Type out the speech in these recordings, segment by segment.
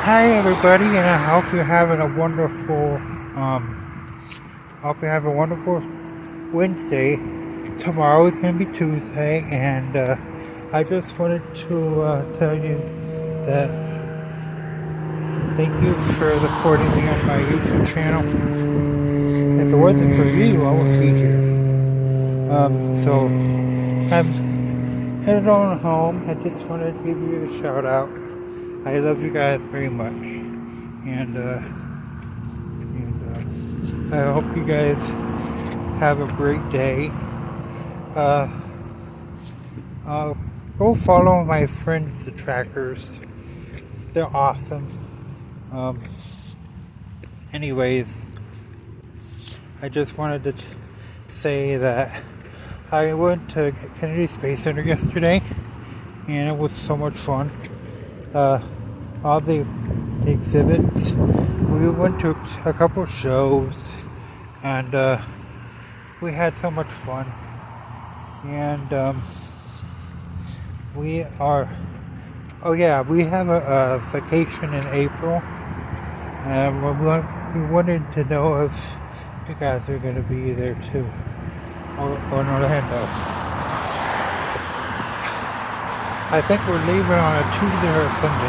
Hi everybody, and I hope you're having a wonderful, Wednesday. Tomorrow is gonna be Tuesday, and I just wanted to tell you that thank you for supporting me on my YouTube channel. If it wasn't for you, I wouldn't be here. So I'm headed on home. I just wanted to give you a shout out. I love you guys very much, and I hope you guys have a great day. Uh, Go follow my friends, the Trackers. They're awesome. Um, Anyways, I just wanted to say that I went to Kennedy Space Center yesterday, and it was so much fun. All the exhibits. We went to a couple shows, and we had so much fun. And we are. Oh yeah, we have a vacation in April, and we wanted to know if you guys are going to be there too, or in Orlando. I think we're leaving on a Tuesday or a Sunday.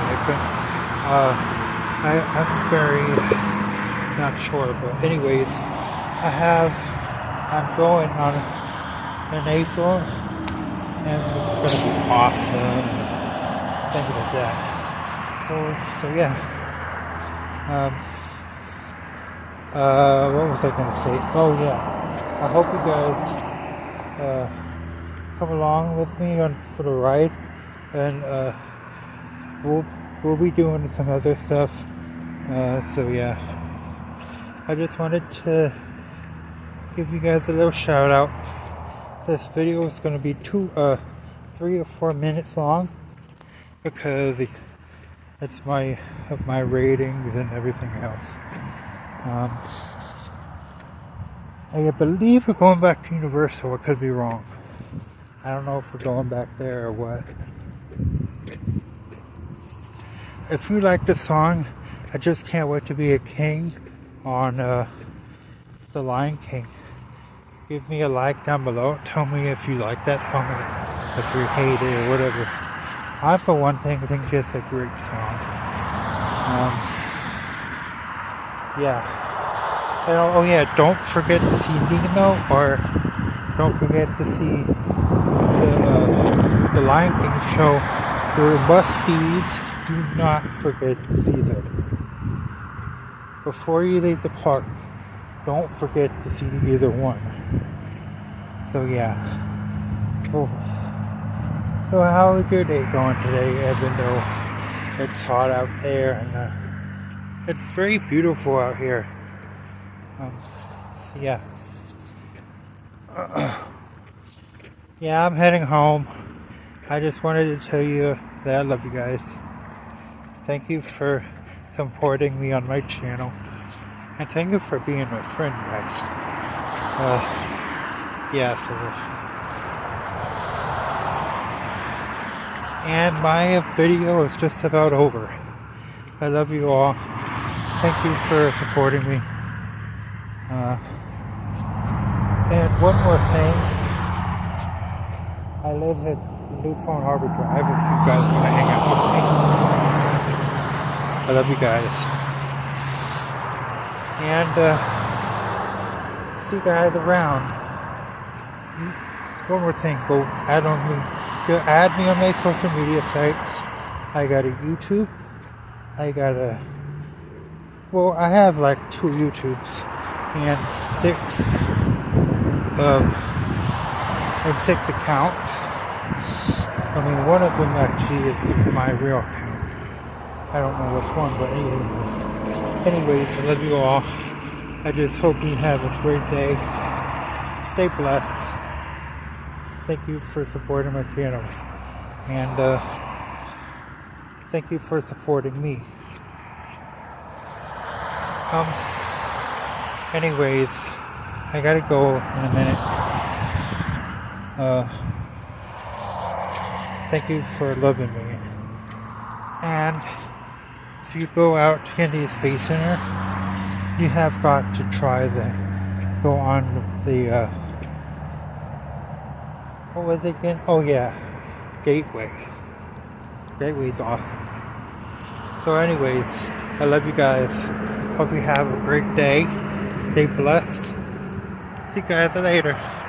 I'm very not sure, but anyways, I'm going on in April, and it's gonna be awesome, and things like that. So yeah. What was I gonna say? Oh yeah, I hope you guys come along with me for the ride, and we'll be doing some other stuff. So yeah, I just wanted to give you guys a little shout out. This video is going to be 3 or 4 minutes long, because it's my ratings and everything else. I believe we're going back to Universal. I could be wrong. I don't know if we're going back there or what. If you like the song, I just can't wait to be a king on The Lion King. Give me a like down below. Tell me if you like that song, or if you hate it, or whatever. I, for one thing, think it's a great song. Yeah. And, oh yeah, don't forget to see Nemo, or don't forget to see the Lion King show. Your must-sees. Do not forget to see them. Before you leave the park, don't forget to see either one. So yeah. So how is your day going today, even though it's hot out there, and it's very beautiful out here. So yeah. Yeah, I'm heading home. I just wanted to tell you that I love you guys. Thank you for supporting me on my channel, and thank you for being my friend, guys. Yeah, so. And my video is just about over. I love you all. Thank you for supporting me. And one more thing. I live at Newfound Harbor Drive if you guys want to hang out with me. I love you guys. And see you guys around. One more thing. Go add me on my social media sites. I got a YouTube. I have like 2 YouTubes and 6 accounts. I mean, one of them actually is my real account. I don't know which one, but anyways, I love you all. I just hope you have a great day. Stay blessed. Thank you for supporting my channels, and thank you for supporting me. Anyways, I gotta go in a minute. Thank you for loving me, and if you go out to Kennedy Space Center, you have got to try go on the, what was it again? Oh yeah, Gateway. Gateway's awesome. So anyways, I love you guys. Hope you have a great day. Stay blessed. See you guys later.